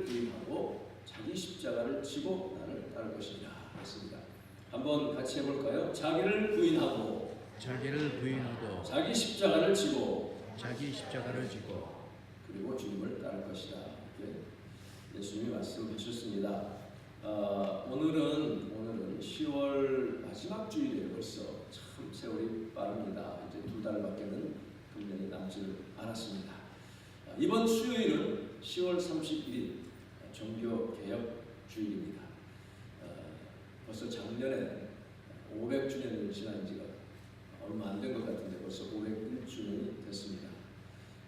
부인하고 자기 십자가를 지고 나를 따를 것이니라 했습니다. 한번 같이 해볼까요? 자기를 부인하고 자기 십자가를 지고 그리고 주님을 따를 것이다. 이렇게 예수님이 말씀하셨습니다. 오늘은 10월 마지막 주일에 벌써 참 세월이 빠릅니다. 이제 2달밖에는 금년이 남지를 않았습니다. 이번 수요일은 10월 31일 종교개혁 주일입니다. 벌써 작년에 500주년을 지난 지가 얼마 안 된 것 같은데 벌써 501주년이 됐습니다.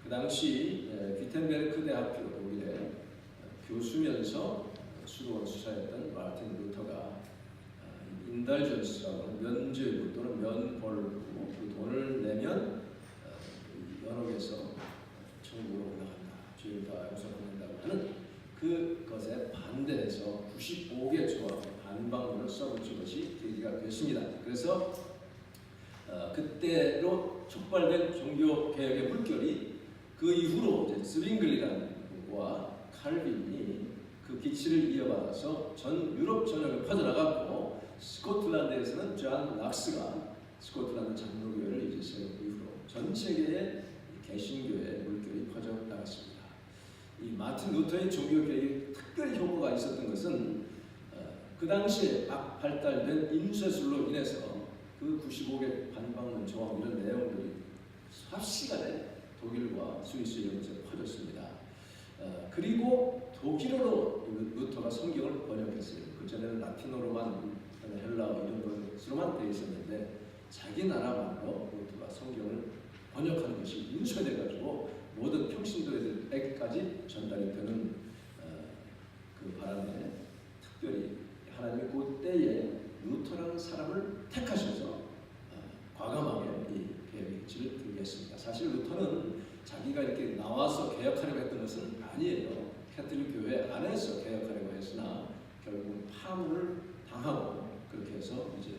그 당시 귀텐베르크 대학교 독일의 교수면서 수도원 수사였던 마르틴 루터가 인달전스라고 하는 면죄부 또는 면벌로 그 돈을 내면 연옥에서 천국으로 올라간다, 죄를 다 용서받는다고 하는 그것에 반대해서 95개 조합 반박문을 써붙인 것이 계기가 됐습니다. 그래서 그때로 촉발된 종교개혁의 물결이 그 이후로 이제 스윙글리란과 칼빈이 그 기치를 이어받아서 전 유럽 전역에 퍼져나갔고, 스코틀랜드에서는 존 락스가 스코틀랜드 장로교회를 이제 세운 이후로 전 세계에 개신교의 물결이 퍼져나갔습니다. 이 마틴 루터의 종교개혁에 특별히 효과가 있었던 것은 그 당시에 막 발달된 인쇄술로 인해서 그 95개 반박문 조항 이런 내용들이 삽시간에 독일과 스위스 이런 곳에 퍼졌습니다. 그리고 독일어로 루터가 성경을 번역했어요. 그전에는 라틴어로만, 헬라어 이런 것으로만 되어 있었는데 자기 나라말로 루터가 성경을 번역하는 것이 인쇄돼가지고 모든 평신도들에게까지 전달이 되는 그 바람에 특별히 하나님이 그때에 루터라는 사람을 택하셔서 과감하게 이 개혁의 길을 들게 했습니다. 사실 루터는 자기가 이렇게 나와서 개혁하려고 했던 것은 아니에요. 캐톨릭 교회 안에서 개혁하려고 했으나 결국은 파문을 당하고 그렇게 해서 이제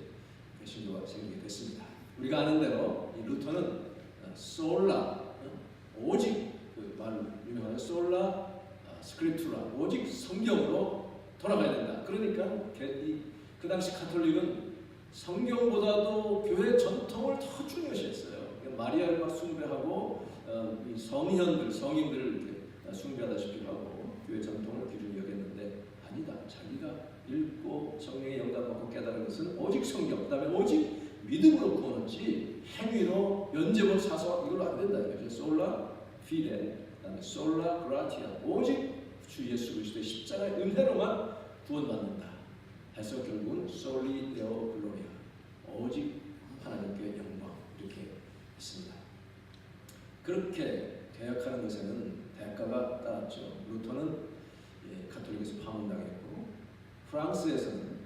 개신교가 생기게 됐습니다. 우리가 아는 대로 이 루터는 솔라, 오직 그 말 유명한 솔라 스크립투라, 오직 성경으로 돌아가야 된다. 그러니까 그 당시 카톨릭은 성경보다도 교회 전통을 더 중요시했어요. 마리아를 막 숭배하고 성인들을 이렇게 숭배하다시피 하고 교회 전통을 기준히 여겼는데 아니다. 자기가 읽고 성령의 영감 받고 깨달은 것은 오직 성경, 그 다음에 오직 믿음으로 구원하지 행위로 면죄부를 사서 이걸로 안 된다. 이거죠. 솔라 피데, 그 다음에 솔라 그라티아, 오직 주 예수 그리스도의 십자가의 은혜로만 구원받는다 해서 결국은 솔리 데오 글로리아, 오직 하나님께 영광, 이렇게 했습니다. 그렇게 개혁하는 것에는 대가가 따랐죠. 루터는 가톨릭에서 파문당했고, 프랑스에서는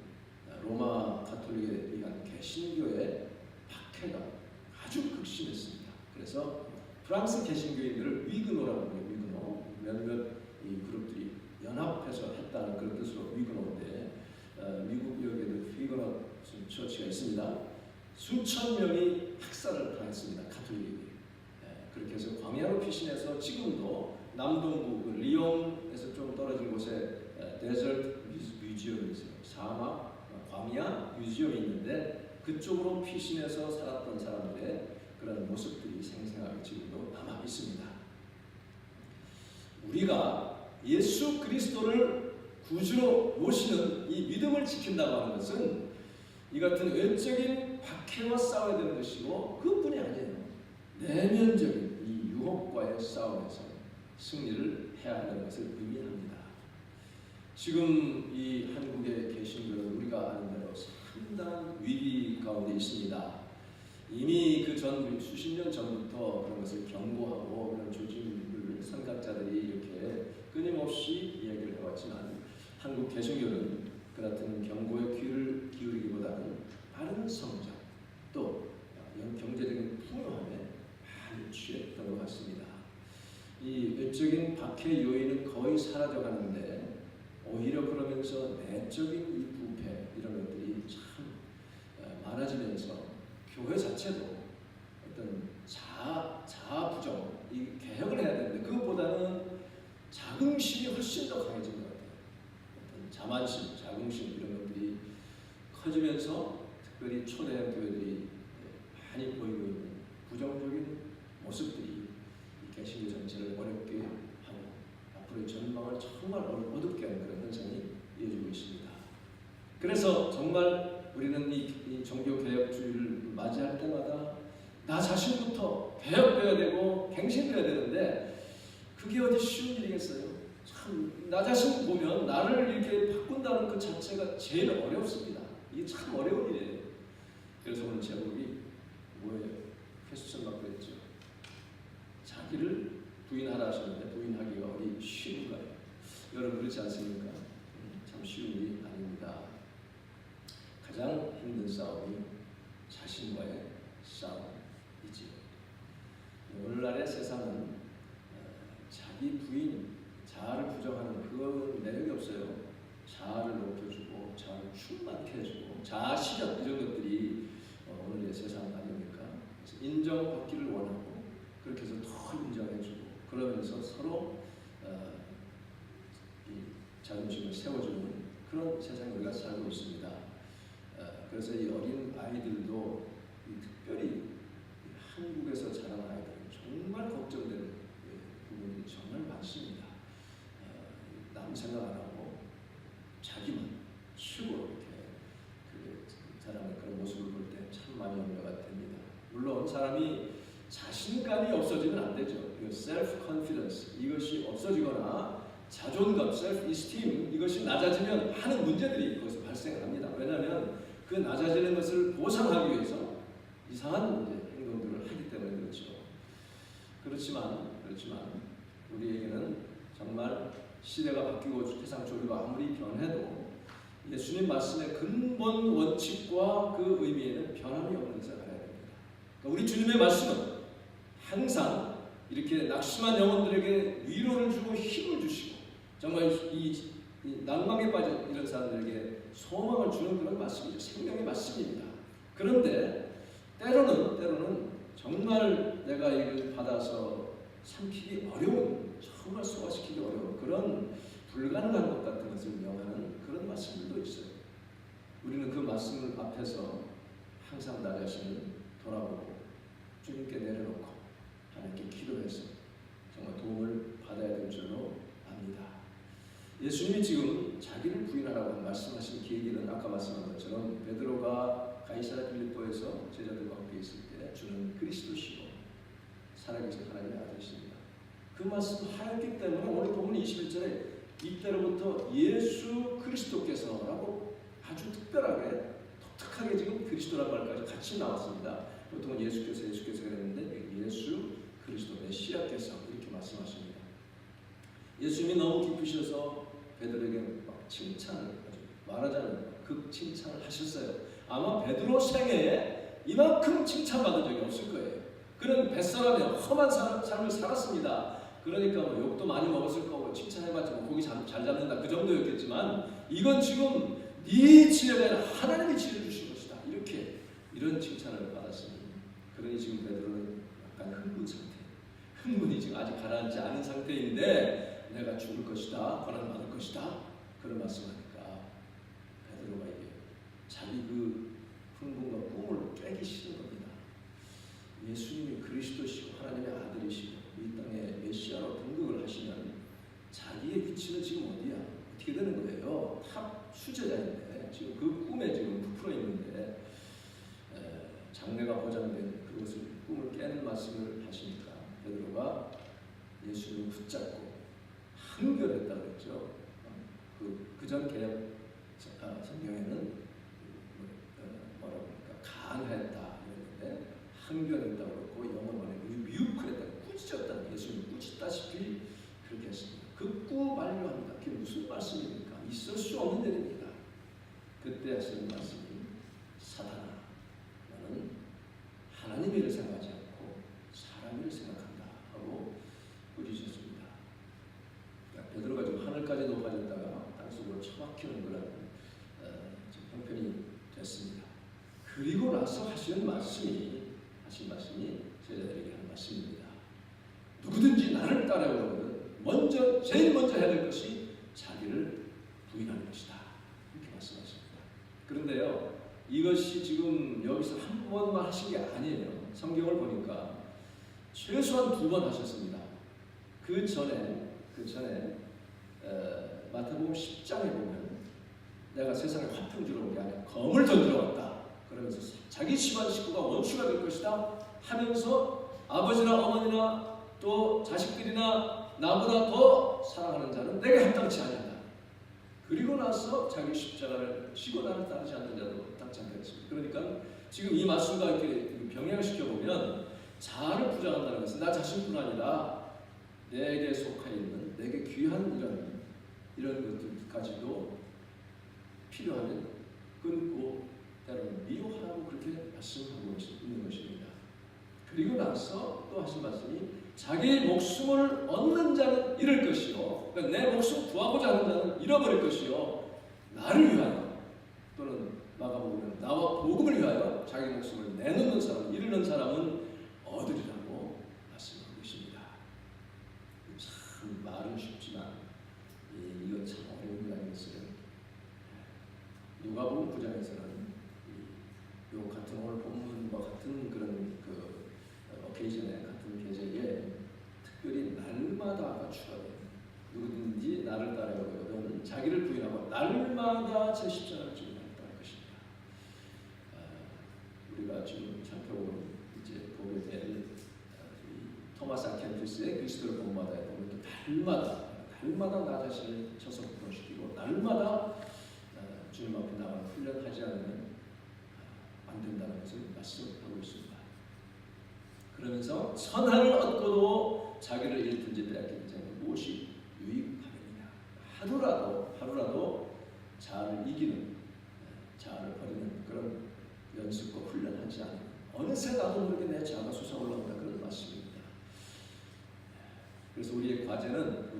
로마 가톨릭에 의한 개신교의 박해가 아주 극심했습니다. 그래서 프랑스 개신교인들을 위그노라고 해요. 위그노, 몇몇 이 그룹들이 연합해서 했다는 그런 뜻으로 위그노인데, 미국 여기에도 위그노 처치가 있습니다. 수천 명이 학살을 당했습니다. 가톨릭이. 그렇게 해서 광야로 피신해서 지금도 남동부 리옹에서 좀 떨어진 곳에 데저트 뮤지엄이 있어요. 사막 광야 뮤지엄이 있는데 그쪽으로 피신해서 살았던 사람들의 그런 모습들이 생생하게 지금도 남아 있습니다. 우리가 예수 그리스도를 구주로 모시는 이 믿음을 지킨다고 하는 것은 이 같은 외적인 박해와 싸워야 되는 것이고, 그뿐이 아니에요. 내면적인 이 유혹과의 싸움에서 승리를 해야 하는 것을 의미합니다. 지금 이 한국의 개신교는 우리가 아는 대로 상당한 위기 가운데 있습니다. 이미 그 전 수십 년 전부터 그런 것을 경고하고 그런 조직을 선각자들이 이렇게 끊임없이 이야기를 해왔지만, 한국 개신교는 그 같은 경고의 귀를 기울이기보다는 빠른 성장, 또 경제적인 풍요함에 많이 취했던 것 같습니다. 이 외적인 박해 요인은 거의 사라져가는데 오히려 그러면서 내적인 이 부패 이런 것들이 참 많아지면서 교회 자체도 어떤 자아 부정, 이 개혁을 해야 되는데 그것보다는 자긍심이 훨씬 더 강해진 거예요. 자만심, 자긍심 이런 것들이 커지면서 특별히 초대형 교회들이 많이 보이고 있는 부정적인 모습들이 개신교 전체를 어렵게 하고 앞으로의 전망을 정말 어둡게 하는 그런 현상이 이어지고 있습니다. 그래서 정말 우리는 이 종교개혁주의를 맞이할 때마다 나 자신부터 개혁되어야 되고 갱신되어야 되는데 그게 어디 쉬운 일이겠어요? 참 나 자신 보면 나를 이렇게 바꾼다는 그 자체가 제일 어렵습니다. 이게 참 어려운 일이에요. 그래서 오늘 제목이 뭐예요? 퀘스천 마크 했죠. 자기를 부인하라 하셨는데 부인하기가 어디 쉬운가요? 여러분 그렇지 않습니까? 참 쉬운 일이 아닙니다. 가장 힘든 싸움이 자신과의 싸움이지요. 오늘날의 세상은 자기 부인, 자아를 부정하는 그건 매력이 없어요. 자아를 높여주고 자아를 충만케 해주고 자아 실현 이런 것들이 오늘의 세상 아닙니까? 그래서 인정받기를 원하고 그렇게 해서 더 인정해주고 그러면서 서로 이 자존심을 세워주는 그런 세상에 우리가 살고 있습니다. 그래서 이 어린 아이들도 특별히 한국에서 자란 아이들은 정말 걱정되는 부분이 정말 많습니다. 남 생각 안 하고 자기만 최고로 이렇게 자라는 그런 모습을 볼 때 참 많이 염려가 됩니다. 물론 사람이 자신감이 없어지면 안 되죠. self confidence 이것이 없어지거나 자존감, self esteem 이것이 낮아지면 하는 문제들이 거기서 발생합니다. 왜냐하면 그 낮아지는 것을 보상하기 위해서 이상한 행동들을 하기 때문에 그렇죠. 그렇지만 우리에게는 정말 시대가 바뀌고 세상 조류가 아무리 변해도 예수님 말씀의 근본 원칙과 그 의미에는 변함이 없는 것을 알아야 됩니다. 그러니까 우리 주님의 말씀은 항상 이렇게 낙심한 영혼들에게 위로를 주고 힘을 주시고 정말 이 낭망에 빠진 이런 사람들에게 소망을 주는 그런 말씀이죠. 생명의 말씀입니다. 그런데 때로는 정말 내가 이걸 받아서 삼키기 어려운, 정말 소화시키기 어려운 그런 불가능한 것 같은 것을 명하는 그런 말씀들도 있어요. 우리는 그 말씀을 앞에서 항상 나 자신을 돌아보고 주님께 내려놓고 하나님께 기도해서 정말 도움을 받아야 될 줄로 압니다. 예수님이 지금 자기를 부인하라고 말씀하신 계기는 아까 말씀한 것처럼 베드로가 가이사랴 빌립보에서 제자들과 함께 있을 때 주는 그리스도시고 살아계신 하나님의 아들이십니다. 그 말씀을 하였기 때문에 오늘 본문 21절에 이때로부터 예수 그리스도께서라고 아주 특별하게 독특하게 지금 그리스도란 말까지 같이 나왔습니다. 보통은 예수께서 그랬는데 예수 그리스도 메시아께서 이렇게 말씀하십니다. 예수님이 너무 기쁘셔서 베드로에게 막 칭찬을 말하자면 극칭찬을 하셨어요. 아마 베드로 생애에 이만큼 칭찬받은 적이 없을 거예요. 그는 뱃사람에 험한 삶을 살았습니다. 그러니까 뭐 욕도 많이 먹었을 거고 칭찬해봤자 뭐 고기 잘 잡는다 그 정도였겠지만 이건 지금 네 지혜가 아니라 하나님이 지혜 주신 것이다. 이런 칭찬을 받았습니다. 그러니 지금 베드로는 약간 흥분 상태. 흥분이 지금 아직 가라앉지 않은 상태인데 내가 죽을 것이다. 고난을 받을 것이다. 그런 말씀하니까 베드로가 이게 자기 그 흥분과 꿈을 깨기 싫은 겁니다. 예수님이 그리스도시고 하나님의 아들이시고 이 땅에 메시아로 등극을 하시면 자기의 위치는 지금 어디야? 어떻게 되는 거예요? 탑 수제자인데 지금 그 꿈에 지금 부풀어 있는데 장래가 보장된 그것을 꿈을 깨는 말씀을 하시니까 베드로가 예수님을 붙잡고 항변했다고 했죠. 그전 개혁 성경에는 뭐라고 합니까? 간했다 이랬는데 항변했다고 했고 영어로는 미혹했다, 꾸짖었다. 예수님이 꾸짖다시피 그렇게 했습니다. 극구 만류합니다. 그게 무슨 말씀입니까? 있을 수 없는 일입니다. 그때 하시는 말씀이 사단아 너는 하나님의 일을 생각하지 않고 사람의 일을 생각한다 하고 꾸짖으셨습니다. 그러니까 베드로가 지금 하늘까지 높아졌다가 땅속으로 처박히는 그런 형편이 됐습니다. 그리고 나서 하신 말씀이 제자들에게 하는 말씀입니다. 누구든지 나를 따라오려거든 제일 먼저 해야 될 것이 자기를 부인하는 것이다. 그런데요, 이것이 지금 여기서 한 번만 하신 게 아니에요. 성경을 보니까 최소한 2번 하셨습니다. 그 전에 마태복음 10장에 보면 내가 세상에 화평 주러 온 게 아니라 검을 던지러 왔다. 그러면서 자기 집안 식구가 원수가 될 것이다 하면서 아버지나 어머니나 또 자식들이나 나보다 더 사랑하는 자는 내게 합당치 아니한다. 그리고 나서 자기 십자가를 지고 나를 따르지 않는 자도 합당치 않다 했습니다. 그러니까 지금 이 말씀과 이렇게 병행시켜 보면 자아를 부정한다는 것은 나 자신뿐 아니라 내게 속해 있는 내게 귀한 이런 것들까지도 필요하면 끊고 때로는 미워하라고 그렇게 말씀하고 있는 것입니다. 그리고 나서 또 하신 말씀이 자기의 목숨을 얻는 자는 잃을 것이요, 그러니까 내 목숨 구하고자 하는 자는 잃어버릴 것이요, 나를 위하여 또는 마가복음에는 나와 복음을 위하여 자기 목숨을 내놓는 사람, 이르는 사람은 얻으리라고 말씀하고 계십니다. 참 말은 쉽지만 이건 참 어려운 게 아니겠어요. 누가복음 9장에서는 요 같은 오늘 본문과 같은 그런 오케이전에 같은 계제에 특별히 날마다가 추가돼요. 누구든지 나를 따르거든 자기를 부인하고 날마다 제 십자가를 지고 나를 것입니다. 우리가 지금 살펴보는 이제 보게 될 토마스 아켄투스의 그리스도를 본받아야 보면 또 날마다 나 자신을 처소시키고 날마다 주님 앞에 나가는 훈련하지 않으면 안 된다는 것을 말씀하고 있습니다. 그러면서 선한을 얻고도 자기를 잃든지 빼앗기든지 무엇이 유익하느냐. 하루라도 자아를 이기는, 자아를 버리는 그런 연습과 훈련하지 않으면 어느새 나도 모르게 내 자아가 솟아올라온다, 그런 말씀입니다. 그래서 우리의 과제는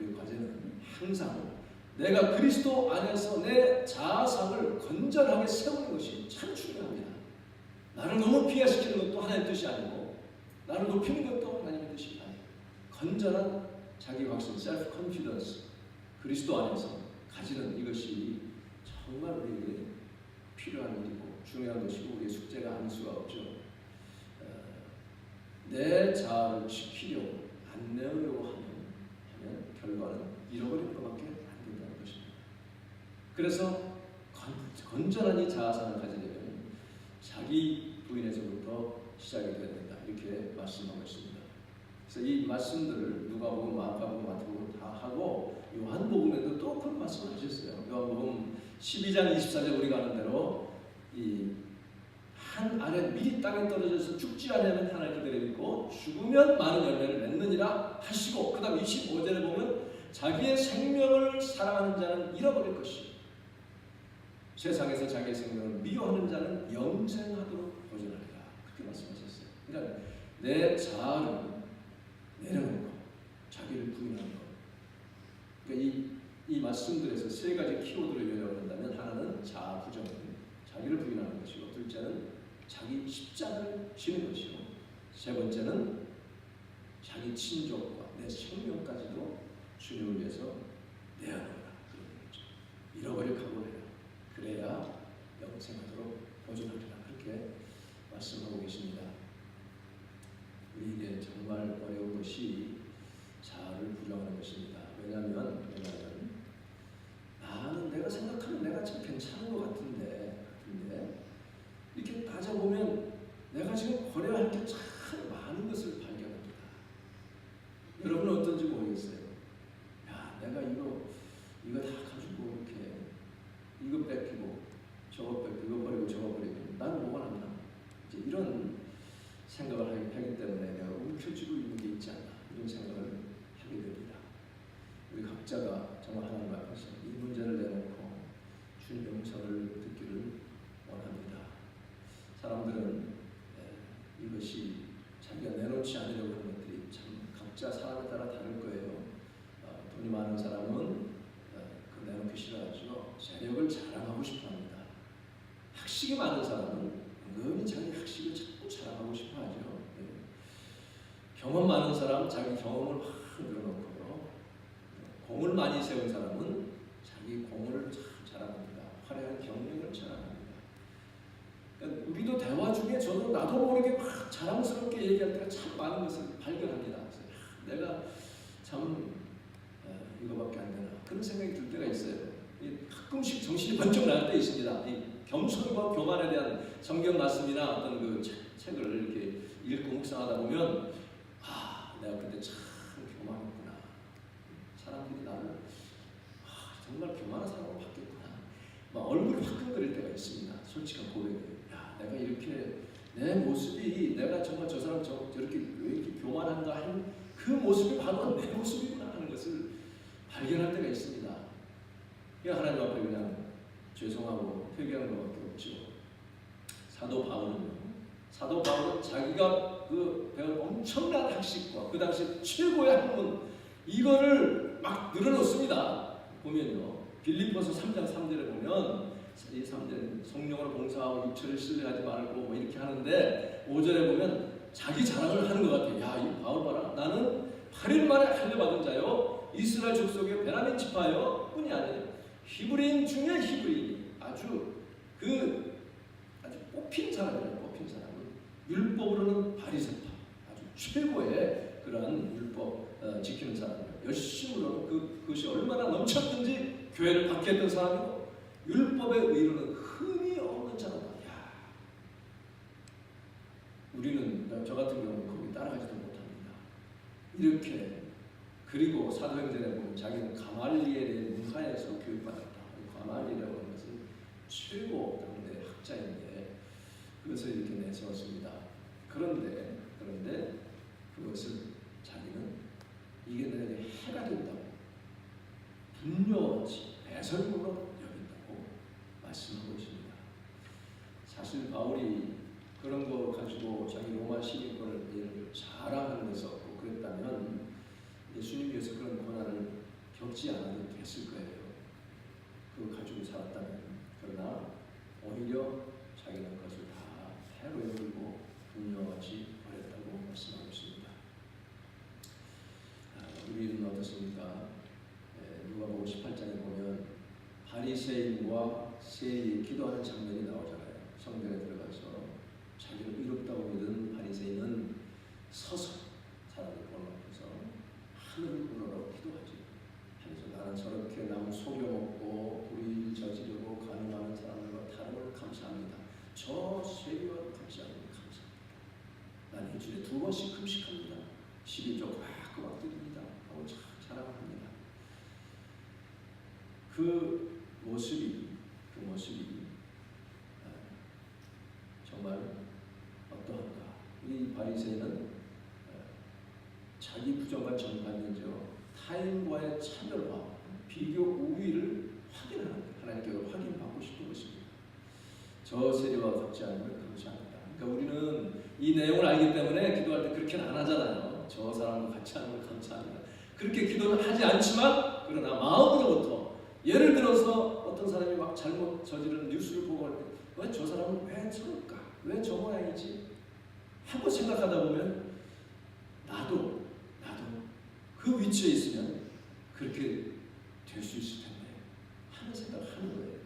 항상 내가 그리스도 안에서 내 자아상을 건전하게 세우는 것이 참 중요합니다. 나를 너무 비하시키는 것도 하나님의 뜻이 아니고 나를 높이는 것도 하나님의 뜻이 아니고 건전한 자기 확신, 셀프 컨피던스, 그리스도 안에서 가지는 이것이 정말 우리에게 필요한 일이고 중요한 것이고 우리의 숙제가 아닐 수가 없죠. 내 자아를 지키려고 안 내으려고 하면 결과는 잃어버리는 것밖에 안 된다는 것입니다. 그래서 건전한 이 자아상을 가지려면 자기 부인에서부터 시작이 되어야 된다, 이렇게 말씀하고 있습니다. 그래서 이 말씀들을 누가복음, 마가복음, 마태복음 다 하고 요한복음에도 또 그런 말씀을 하셨어요. 요한복음 12장 24절 우리가 아는 대로 한 알에 미리 땅에 떨어져서 죽지 않으면 하나님께 드리고 죽으면 많은 열매를 맺느니라 하시고, 그 다음 25절에 보면 자기의 생명을 사랑하는 자는 잃어버릴 것이, 세상에서 자기의 생명을 미워하는 자는 영생하도록 보존하리라, 그렇게 말씀하셨어요. 그러니까 내 자아를 내려놓고 자기를 부인하는 것. 그러니까 이 말씀들에서 세 가지 키워드를 요약한다면 하나는 자아 부정, 자기를 부인하는 것이고, 둘째는 자기 십자가를 지는 것이고, 세 번째는 자기 친족과 내 생명까지도 주님을 위해서 내어놓으라, 그런 거죠. 잃어버릴 각오를 해라. 그래야 영생하도록 보존하리라, 그렇게 말씀하고 계십니다. 우리에게 정말 어려운 것이 자아를 부정하는 것입니다. 왜냐하면 나는 내가 생각하면 내가 참 괜찮은 것 같은데 이렇게 따져보면 내가 지금 버려야 할 게 참 많은 것을 발견합니다. 여러분은 어떤지 모르겠어요. 야, 내가 이거 다 가지고 이렇게 이거 뺏기고 저거 뺏기고 이거 버리고 저거 버리고 나는 뭐가 남나? 이제 이런 생각을 하기 때문에 내가 움켜쥐고 있는 게 있지 않나, 이런 생각을 하게 됩니다. 우리 각자가 정말 하나님 앞에서 이 문제를 내놓고 주님의 음성을 듣기를 원합니다. 사람들은 이것이 자기가 내놓지 않으려고 하는 것들이 참 각자 사람에 따라 다를 거예요. 돈이 많은 사람은 그 내놓기 싫어하죠. 재력을 자랑하고 싶어합니다. 학식이 많은 사람은 은근히 자기 학식을 자꾸 자랑하고 싶어하죠. 경험 많은 사람 자기 경험을 확 늘어놓고요. 공을 많이 세운 사람은 자기 공을 참 자랑합니다. 화려한 경력을 자랑합니다. 나도 모르게 막 자랑스럽게 얘기할 때가 참 많은 것을 발견합니다. 내가 참 이거밖에 안 되나 그런 생각이 들 때가 있어요. 가끔씩 정신이 번쩍 날 때 있습니다. 이 겸손과 교만에 대한 성경 말씀이나 어떤 그 책을 이렇게 읽고 묵상하다 보면 내가 그때 참 교만했구나. 사람들이 나를 정말 교만한 사람으로 바뀌었구나. 막 얼굴이 화끈거릴 때가 있습니다. 솔직한 고백이에요. 내가 이렇게 내 모습이 내가 정말 저 사람 저렇게 왜 이렇게 교만한가 하는 그 모습이 바로 내 모습이구나 하는 것을 발견할 때가 있습니다. 그냥 하나님 앞에 그냥 죄송하고 회개하는 것밖에 없죠. 사도 바울은 자기가 그 배운 엄청난 학식과 그 당시 최고의 학문 이거를 막 늘어놓습니다. 보면요. 빌립보서 3장 3절에 보면 이 3절 성령으로 봉사하고 육체를 신뢰하지 말고 뭐 이렇게 하는데 5절에 보면 자기 자랑을 하는 것 같아요. 이 바울 봐라. 나는 8일 만에 할례받은 자요. 이스라엘 족속의 베냐민 지파요. 뿐이 아니에요. 히브리인 중에 히브리인. 아주 뽑힌 사람이에요. 뽑힌 사람은 율법으로는 바리새파. 아주 최고의 그러한 율법 지키는 사람이에요. 열심으로는 그것이 얼마나 넘쳤든지 교회를 박해했던 사람이고 율법의 의로는 흠이 없는 자라다. 우리는 저 같은 경우는 거기 따라가지도 못합니다. 이렇게 그리고 사도행전에 보면 자기는 가말리엘의 문화에서 교육받았다. 가말리엘이라고 하는 것은 최고 당대 학자인데 그것을 이렇게 내세웠습니다. 그런데 그것을 자기는 이게 내게 해가 된다고 분노하지 배설물로 여긴다고 말씀하고 있습니다. 사실 바울이 그런 거 가지고 자기 로마 시민권을 자랑하는 데서 없고 그랬다면 예수님께서 그런 고난을 겪지 않아도 됐을 거예요. 그거 가지고 살았다면. 그러나 오히려 자기는 그것을 다 해로 여기고 분노하지 버렸다고 말씀하고 있습니다. 우리는 어떻습니까? 누가복음 18장에 보면 바리새인과 세리 기도하는 장면이 나오잖아요. 성전에 들어가서 자기를 의롭다고 믿은 바리새인은 서서 사람을 보는 앞에서 하늘을 우러러 기도하지. 그래서 나는 저렇게 남 속여먹고 불의를 저지르고 간음하는 사람들과 다름을 감사합니다. 저 세리와도 같지 않으니 감사합니다. 난 일주일에 2번씩 금식합니다. 11조 꽉꽉 드립니다. 하고 자랑합니다. 그 모습이 정말 어떠한가. 이 바리새인은 자기 부정과 정반대죠. 타인과의 차별과 비교 우위를 확인하는 거예요. 하나님께 확인받고 싶은 것입니다. 저 세리와 같지 않으면 감사합니다. 그러니까 우리는 이 내용을 알기 때문에 기도할 때 그렇게는 안 하잖아요. 저 사람과 같이 않으면 감사합니다. 그렇게 기도는 하지 않지만 그러나 마음으로부터 예를 들어서 어떤 사람이 막 잘못 저지르는 뉴스를 보고 할 때 왜 저 사람은 왜 저럴까? 왜 저 모양이지? 하고 생각하다 보면 나도 그 위치에 있으면 그렇게 될 수 있을 텐데 하는 생각을 하는 거예요.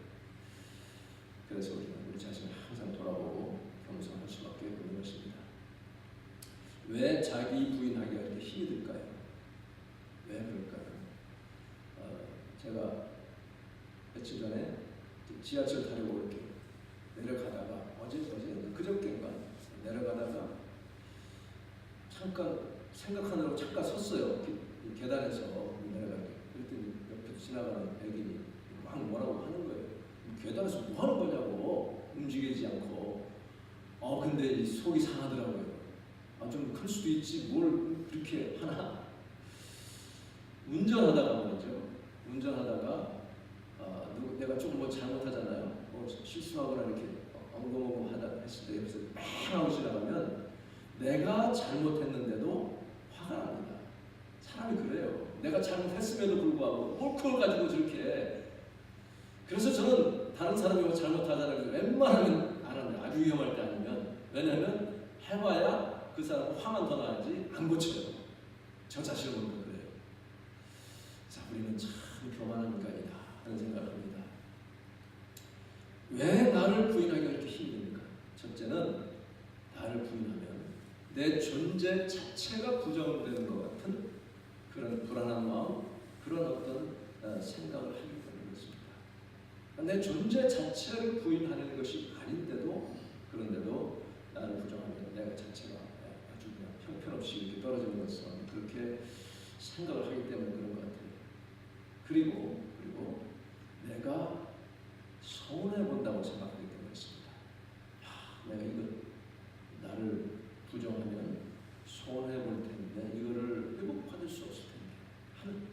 그래서 우리 자신을 항상 돌아보고 겸손할 수밖에 없는 것입니다. 왜 자기 부인하기가 이렇게 힘이 들까요? 왜 그럴까요? 제가 며칠 전에 지하철 타려고 이렇게 내려가다가 그저께인가 내려가다가 잠깐 생각하느라고 잠깐 섰어요. 계단에서 내려갈 때. 그랬더니 옆에서 지나가는 애기니 막 뭐라고 하는 거예요. 계단에서 뭐 하는 거냐고 움직이지 않고. 근데 이 속이 상하더라고요. 좀 클 수도 있지 뭘 그렇게 하나. 운전하다가 말이죠. 내가 조금 뭐 잘못하잖아요. 실수하거나 이렇게 엉금엉금 하다 했을 때 옆에서 막 하고 지나가면 내가 잘못했는데도 화가 납니다. 사람이 그래요. 내가 잘못했음에도 불구하고 뭘 그걸 가지고 저렇게. 그래서 저는 다른 사람이 잘못하잖아요. 웬만하면 안 합니다. 아주 위험할 때 아니면. 왜냐하면 해봐야 그 사람은 화만 더 나지 안 고쳐요. 저 자신을 보면 그래요. 자, 우리는 참 교만한 인간이다 하는 생각을 합니다. 왜 나를 부인하기가 이렇게 힘듭니까? 첫째는 나를 부인하면 내 존재 자체가 부정되는 것 같은 그런 불안한 마음, 그런 어떤 생각을 하게 되는 것입니다. 내 존재 자체를 부인하는 것이 아닌데도, 그런데도 나를 부정하면 내가 자체가 아주 그냥 형편없이 이렇게 떨어지는 것은 그렇게 생각을 하기 때문에 그런 것 같아요. 그리고 내가 서운해 본다고 생각하기 때문이었습니다. 내가 이거 나를 부정하면 서운해 볼 텐데 이거를 회복받을 수 없을 텐데 하는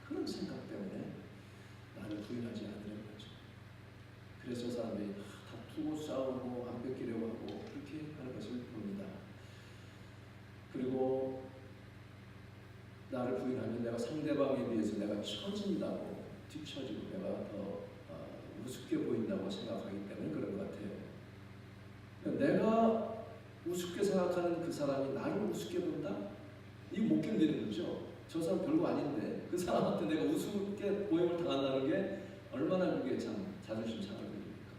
그런 생각 때문에 나를 부인하지 않으려는 거죠. 그래서 사람들이 다투고 싸우고 안 뺏기려고 하고 그렇게 하는 것을 봅니다. 그리고 나를 부인하면 내가 상대방에 비해서 내가 처진다고, 뒤처지고 내가 더 우습게 보인다고 생각하기 때문에 그런 것 같아요. 내가 우습게 생각하는 그 사람이 나를 우습게 본다? 이거 못 견디는 거죠. 저 사람 별거 아닌데 그 사람한테 내가 우습게 보임을 당한다는 게 얼마나 그게 참 자존심 상할 일입니까?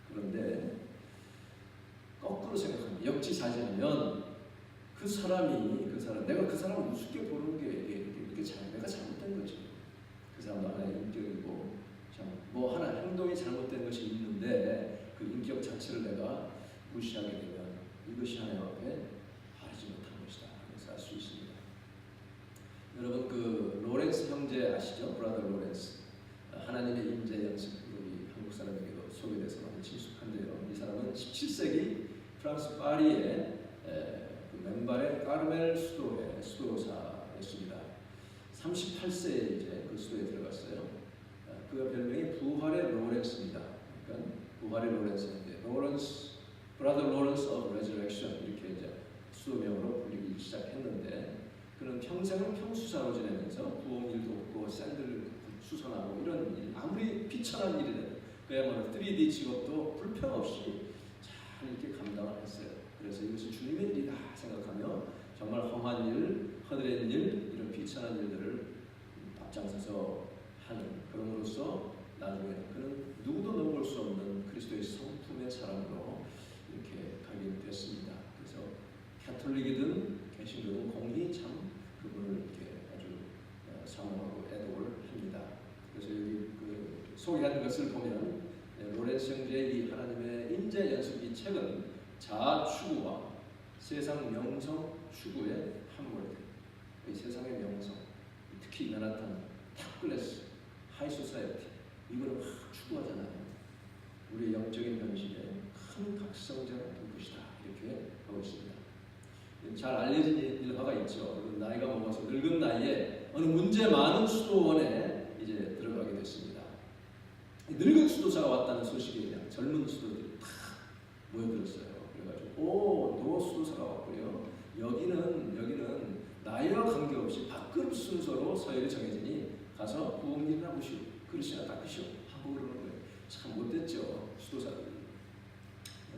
그런데 거꾸로 생각하면, 역지사지하면 내가 그 사람을 우습게 보는 게 내가 잘못된 거죠. 그 사람도 하나의 인격이고 뭐 하나 행동이 잘못된 것이 있는데 그 인격 자체를 내가 무시하게 되면 이것이 하나님 앞에 바르지 못한 것이다. 그래서 알 수 있습니다. 여러분 그 로렌스 형제 아시죠? 브라더 로렌스. 하나님의 임재 연습, 우리 한국 사람에게도 소개돼서 많이 친숙한데요. 이 사람은 17세기 프랑스 파리의 그 맨발의 까르멜 수도의 수도사였습니다. 38세에 이제 그 수도에 들어갔어요. 그 별명이 부활의 로렌스입니다. 그러니까 부활의 로렌스인데 브라더 로렌스 오브 레저렉션 이렇게 이제 수도명으로 불리기 시작했는데, 그는 평생을 평수사로 지내면서 부엌일도 없고 샌들을 수선하고 이런 일, 아무리 비천한 일이든 그야말로 3D 직업도 불평 없이 잘 이렇게 감당을 했어요. 그래서 이것이 주님의 일이다 생각하며 정말 험한 일, 허드렛 일, 이런 비천한 일들을 앞장서서 하는, 그럼으로써 나중에 그는 누구도 넘볼 수 없는 그리스도의 성품의 사람으로 이렇게 가게 됐습니다. 그래서 가톨릭이든 개신교든 공히 참 그분을 이렇게 아주 사모하고 애도를 합니다. 그래서 여기 그 소개하는 것을 보면 로렌스 형제의 이 하나님의 임재 연습, 이 책은 자아 추구와 세상 명성 추구의 함몰, 이 세상의 명성, 특히 맨하탄 탑클래스 하이소사이어티, 이걸 막 추구하잖아요. 우리의 영적인 현실에 큰 각성자가 될 것이다, 이렇게 하고 있습니다. 잘 알려진 일화가 있죠. 나이가 먹어서 늙은 나이에 어느 문제 많은 수도원에 이제 들어가게 됐습니다. 늙은 수도사가 왔다는 소식에 그냥 젊은 수도들이 다 모여들었어요. 그래가지고 너 수도사가 왔고요. 여기는 나이와 관계없이 밥그릇 순서로 서열이 정해지니 가서 부엌일이나 보시오, 그릇이나 닦으시오 하고 그러는 거예요. 참 못됐죠, 수도사들이.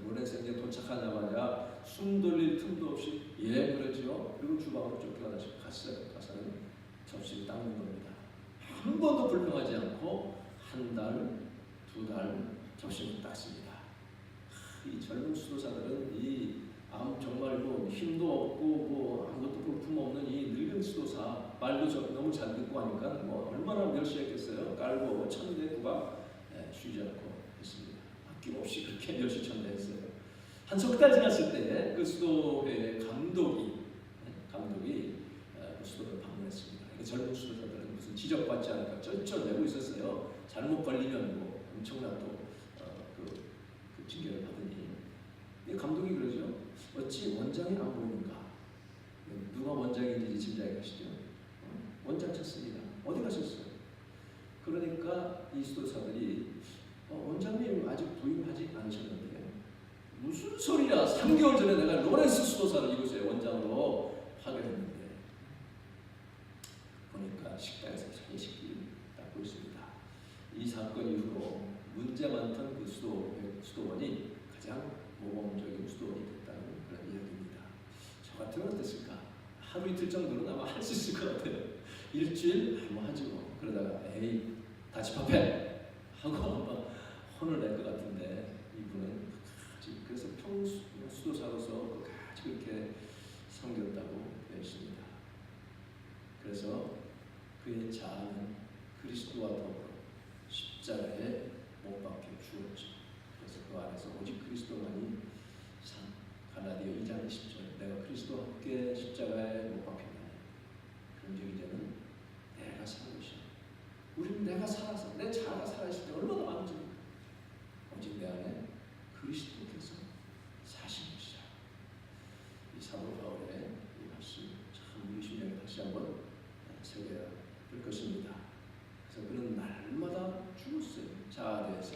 로렌스 형제 도착하자마자 숨 돌릴 틈도 없이 예 그러죠. 그리고 주방으로 쫓겨나서 갔어요. 가서는 접시를 닦는 겁니다. 한 번도 불평하지 않고 한 달, 두 달 접시를 닦습니다. 이 젊은 수도사들은 정말 뭐 힘도 없고 뭐 아무것도 볼품 없는 이 늙은 수도사 말도 너무 잘 듣고 하니까 뭐 얼마나 멸시했겠어요. 깔고 천대구가 쉬지 않고 했습니다. 아낌없이 그렇게 멸시천대했어요. 한 석 달 지났을 때 그 수도회 감독이 그 수도를 방문했습니다. 젊은 수도사들은 무슨 지적받지 않을까 쩔쩔매고 있었어요. 잘못 걸리면 뭐 엄청난 또 그 징계를 받으니, 감독이 그러죠. 어찌 원장이 안 보이는가? 누가 원장인지 짐작해 가시죠. 원장 찾습니다. 어디 가셨어요? 그러니까 이 수도사들이 원장님 아직 부임하지 않으셨는데, 무슨 소리야? 3개월 전에 내가 로렌스 수도사를 이곳에 원장으로 파견했는데, 보니까 식당에서 자기 식기를 닦고 있습니다. 이 사건 이후로 문제 많던 그 수도원이 가장 모범적인 수도원이 됐다는 그런 이야기입니다. 저 같으면 어땠을까? 하루 이틀 정도는 아마 할 수 있을 것 같아요. 일주일 뭐 하지 뭐. 그러다가 에이 다 집합해 하고 아마 혼을 낼 것 같은데, 이분은 그래서 수도사로서 끝까지 그렇게 섬겼다고 되어 있습니다. 그래서 그의 자아는 그리스도와 더불어 십자가에 못 박혀 죽었죠. 그래서 그 안에서 오직 그리스도만이 산. 갈라디아 2장 20절 내가 그리스도와 함께 십자가에 못 박혔나니 그런즉 이제는 내가 사는 것이야. 우리는 내가 살아서 내 자아가 살아있을 때 얼마나 많은지 오직 내 안에 그리스도께서 사신 것이야. 이 사도 바울의 이 말씀 참 우리 심령에 다시 한번 새겨야 될 것입니다. 그래서 그는 날마다 죽었어요. 자아에 대해서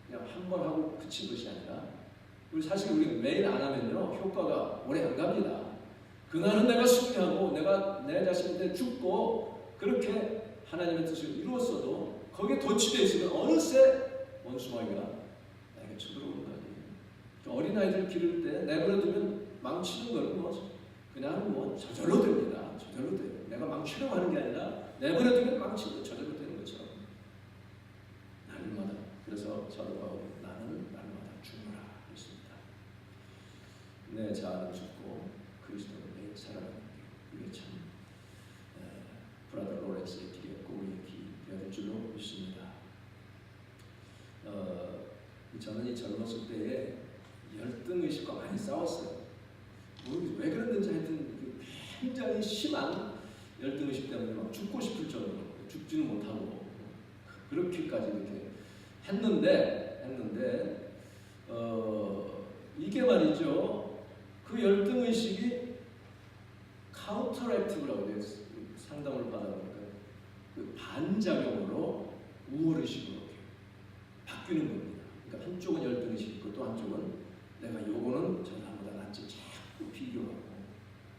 그냥 한 번 하고 그친 것이 아니라 사실 우리 매일 안 하면요 효과가 오래 안 갑니다. 그날은 내가 승리하고 내가 내 자신한테 죽고 그렇게 하나님의 뜻을 이루었어도 거기에 도취되어 있으면 어느새 원수마귀가 나에게 쳐들어오는 거 아니에요. 어린아이들 기를 때 내버려두면 망치는 거는 그냥 저절로 됩니다. 저절로 돼요. 내가 망치려고 하는 게 아니라 내버려두면 망치고 저절로 되는 것처럼 날마다. 그래서 사도 바울이 나는 날마다 죽노라 했습니다. 내 자아는 죽고 그리스도는 매일 살아가는 게 그게 참 브라더 로렌스의 길이었고 우리의 길이 될 줄로 믿습니다. 저는 이 젊었을 때에 열등의식과 많이 싸웠어요. 왜 그랬는지 하여튼 굉장히 심한 열등의식 때문에 막 죽고 싶을 정도로 죽지는 못하고 그렇게까지 이렇게 했는데 이게 말이죠. 그 열등의식이 카운터액티브라고 해요. 상담을 받아보니까 그 반작용으로 우월의식으로 바뀌는 겁니다. 그러니까 한쪽은 열등의식이 있고 또 한쪽은 내가 요거는 저 사람보다 낫지 자꾸 비교하고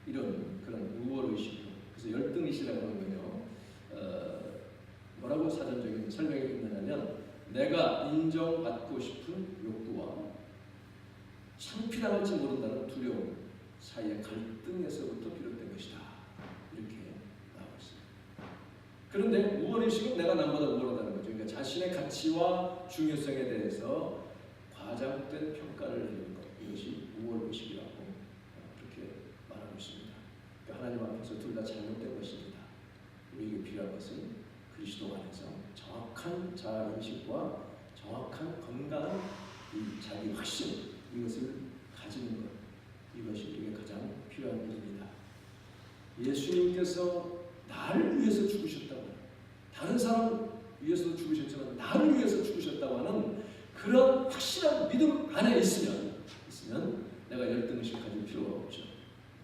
이런 그런 우월의식으로. 그래서 열등의식이라고 하는 건요. 뭐라고 사전적인 설명이 있느냐면 내가 인정받고 싶은 욕구와 창피당할지 모른다는 두려움 사이의 갈등에서부터 비롯된 것이다. 이렇게 나오고 있습니다. 그런데 우월의식은 내가 남보다 우월하다는 거죠. 그러니까 자신의 가치와 중요성에 대해서 과장된 평가를 내리는 것. 이것이 우월의식이라고 그렇게 말하고 있습니다. 그러니까 하나님 앞에서 둘 다 잘못된 것입니다. 우리에게 필요한 것은 그리스도 안에서 정확한 자아인식과 정확한 건강한 이 자기 확신 이것을 가지는 것. 이것이 우리에게 가장 필요한 일입니다. 예수님께서 나를 위해서 죽으셨다고 다른 사람 위해서 죽으셨지만 나를 위해서 죽으셨다고 하는 그런 확실한 믿음 안에 있으면 내가 열등의식 가질 필요가 없죠.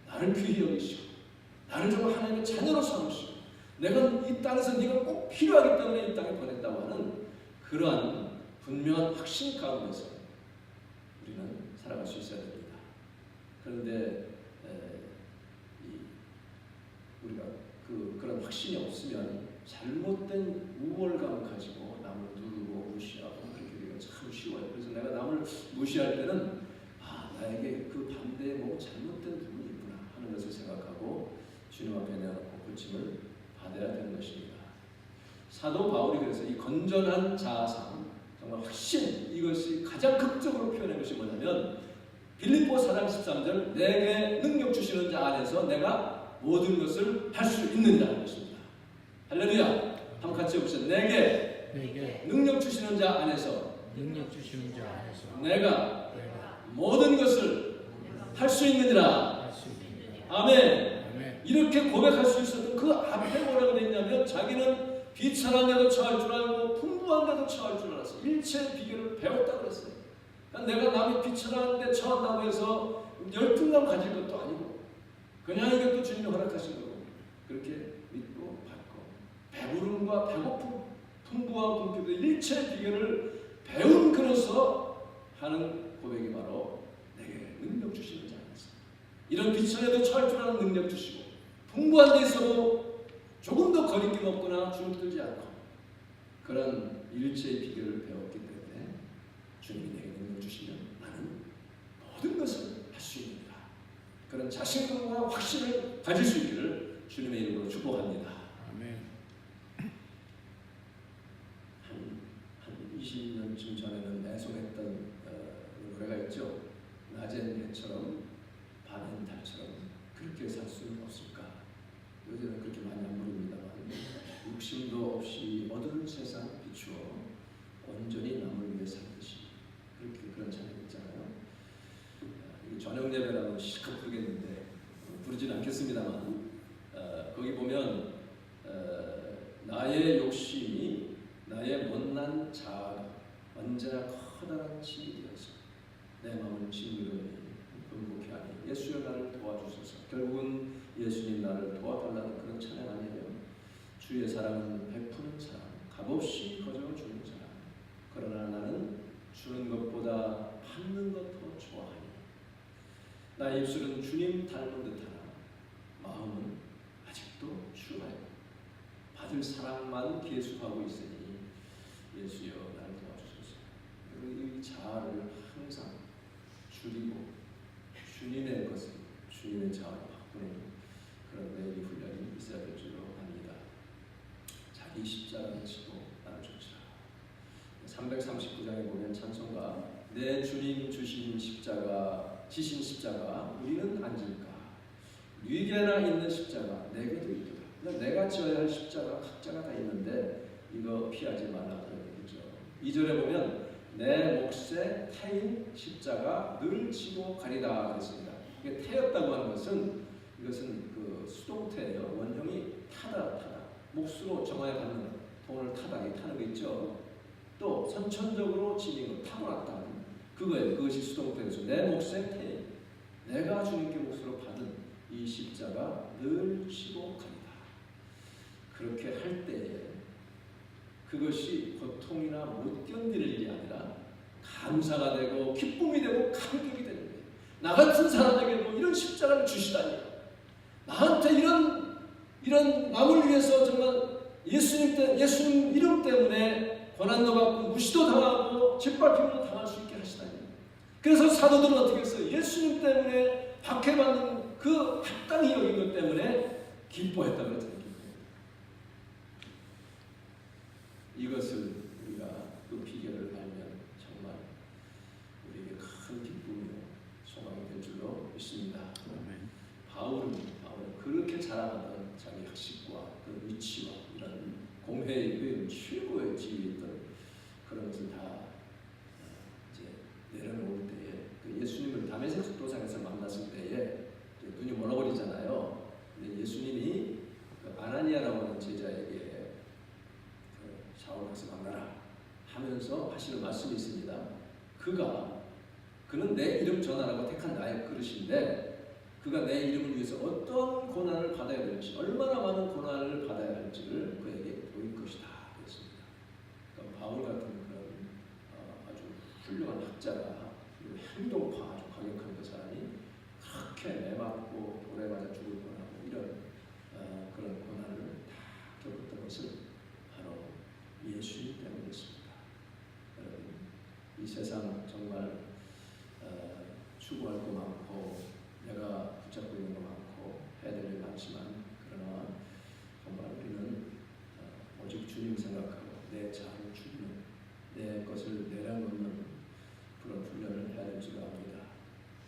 나를 귀히 여기시고 나를 정말 하나님의 자녀로 삼으시고 내가 이 땅에서 네가 꼭 필요하기 때문에 이 땅에 보냈다고 하는 그러한 분명한 확신 가운데서 우리는 살아갈 수 있어야 됩니다. 그런데 우리가 그런 확신이 없으면 잘못된 우월감 가지고 남을 누르고 무시하고 그렇게 되기가 참 쉬워요. 그래서 내가 남을 무시할 때는 나에게 그 반대에 뭐 잘못된 부분이 있구나 하는 것을 생각하고 주님 앞에 내어놓고 고침을 받아야 되는 것입니다. 사도 바울이 그래서 이 건전한 자아상 정말 확신 이것이 가장 극적으로 표현한 것이 뭐냐면 빌립보 4장 13절 내게 능력 주시는 자 안에서 내가 모든 것을 할 수 있는 자라는 것입니다. 할렐루야. 한번 같이 해보세요. 내게 능력 주시는 자 안에서 내가 모든 것을 할 수 있느니라. 아멘. 이렇게 고백할 수 있었던 그 앞에 뭐라고 되어 있냐면 자기는 비천한 데도 처할 줄 알고 풍부한 데도 처할 줄 알았어요. 일체의 비결을 배웠다고 그랬어요. 그러니까 내가 남이 비천한 데 처한다고 해서 열등감 가질 것도 아니고 그냥 이것도 주님이 허락하신 거고 그렇게 믿고 받고 배부름과 배고픔 풍부와 궁핍의 일체의 비결을 배운 그로서 하는 고백이 바로 내게 능력 주시는 자 안에서 이런 비천에도 처할 줄 아는 능력 주시고 풍부한 데 있어도 조금 더 거리낌 없거나 주눅들지 않고 그런 일체의 비결을 배웠기 때문에 주님이 내게 능력 주시면 나는 모든 것을 할 수 있습니다. 그런 자신감과 확신을 가질 수 있기를 주님의 이름으로 축복합니다. 아멘. 한 20년쯤 전에는 애송했던 노래가 있죠. 낮엔 해처럼 밤엔 달처럼 그렇게 살 수는 없을까. 요새는 그렇게 많이 안 부릅니다만 욕심도 없이 어두운 세상 비추어 온전히 남을 위해 살듯이 그렇게 그런 찬양 있잖아요. 저녁 예배라고 실컷 부르겠는데 부르진 않겠습니다만 거기 보면 나의 욕심이 나의 못난 자아가 언제나 커다란 짐이 되어서 내 마음을 짓누르니 번복해 하니 예수여 나를 도와주소서. 결국은 예수님 나를 도와달라는 그런 찬양 아니에요. 주의 사랑은 베푸는 사랑, 값없이 거저주는 사랑. 그러나 나는 주는 것보다 받는 것 더 좋아하니 나의 입술은 주님 닮은 듯하나 마음은 아직도 주하여 받을 사랑만 계속하고 있으니 예수여 나를 도와주소서. 이 자아를 항상 줄이고 주님의 것을 주님의 자아로 바꾸는 그런 내리 훈련이 있어야 될 줄로 압니다. 자기 십자가를 지고 나를 쫓으라. 339장에 보면 찬송가 내 주님 주신 십자가 지신 십자가 우리는 앉을까. 위계나 있는 십자가 내게도 있더라. 내가 지어야 할 십자가 각자가 다 있는데 이거 피하지 말라 그런 얘기죠. 2절에 보면 내 몫에 태인 십자가 늘 지고 가리다 그랬습니다. 이게 태였다고 하는 것은 이것은 그 수동태예요. 원형이 타다. 몫으로 정하여 받는 돈을 타다 이 타는 거 있죠. 또 선천적으로 지닌 거 타고났다 그거예요. 그것이 수동태에서 내 몫에 태인 내가 주님께 몫으로 받은 이 십자가 늘 지고 가리다. 그렇게 할 때에 그것이 고통이나 못 견딜 일이 아니라 감사가 되고 기쁨이 되고 감격이 되는 거예요. 나 같은 사람에게도 이런 십자가를 주시다니. 나한테 이런 남을 위해서 정말 예수님 이름 때문에 고난도 받고 무시도 당하고 짓밟힘도 당할 수 있게 하시다니. 그래서 사도들은 어떻게 했어요? 예수님 때문에 박해받는 그 합당히 여긴 것 때문에 기뻐했다고 그랬잖아요. 이것을 우리가 그 비결을 알면 정말 우리에게 큰 기쁨이요 소망이 될 줄로 믿습니다. 바울은 그렇게 자랑하던 자기 학식과 그 위치와 이런 공회의 최고의 지위에 있던 그런 것을 다 이제 내려놓을 때에 그 예수님을 다메섹 도상에서 만났을 때에 눈이 멀어버리잖아요. 근데 예수님이 그 아나니아라고 하는 제자에게 사울 가서 만나라 하면서 하시는 말씀이 있습니다. 그는 내 이름 전하라고 택한 나의 그릇인데 그가 내 이름을 위해서 어떤 고난을 받아야 될지 얼마나 많은 고난을 받아야 할지를 그에게 보일 것이다 그랬습니다. 그러니까 바울 같은 그런 아주 훌륭한 학자가 행동파 아주 강력한 그 사람이 그렇게 매맞고 돌에 맞아 죽을 뻔하고 이런 그런 고난을 다 겪었던 것은 바로 예수님 때문이었습니다. 여러분, 이 세상 정말 추구할 거 많고 내가 붙잡고 있는 거 많고 해야 될 일 많지만 그러나 정말 우리는 오직 주님 생각하고 내 자아를 죽이는 내 것을 내려놓는 그런 훈련을 해야 될 줄 압니다.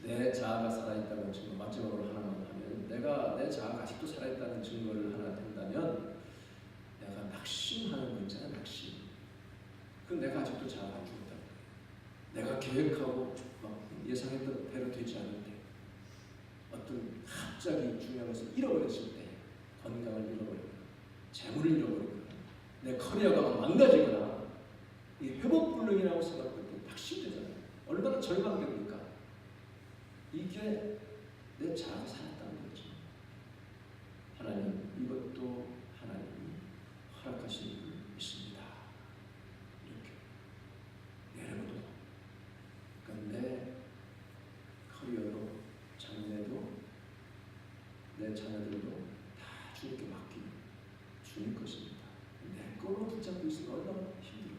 내 자아가 살아있다는 증거 마지막으로 하나만 하면 내가 내 자아가 아직도 살아있다는 증거를 하나 든다면 내가 낙심하는 거 있잖아. 낙심. 그건 내가 아직도 자아가 안 죽었다. 내가 계획하고 예상했던 대로 되지 않을 때 어떤 갑자기 중요한 것을 잃어버렸을 때 건강을 잃어버리거나 재물을 잃어버리거나 내 커리어가 망가지거나 이 회복불능이라고 생각할 때 낙심되잖아요. 얼마나 절망됩니까? 이게 내 자아가 살았다는 거죠. 하나님 이것도 하나님이 허락하신 줄 믿습니다. 이렇게 내려놓고 그러니까 내 커리어도 장래도 내 자녀들도 다 주님께 맡기는 주님 것입니다. 내 걸로 붙잡고 있으면 얼마나 힘들어.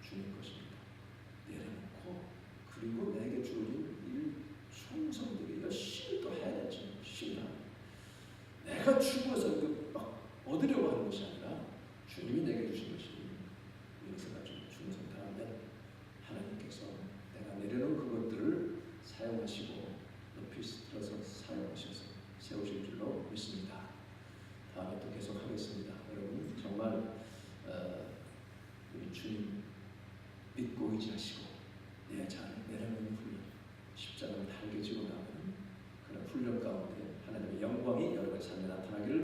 주님 것입니다. 내려놓고 그리고 내게 주어진 일 충성되게 열심히 또 해야 되지. 열심히 내가 추구해서 막 얻으려고 하는 것이 아니라 주님이 내게 주신 것이 이것을 가지고 충성하면 하나님께서 내가 내려놓은 그것 사용하시고 높이 들어서 사용하셔서 세우실 줄로 믿습니다. 다음에 또 계속 하겠습니다. 여러분 정말 우리 주님 믿고 의지하시고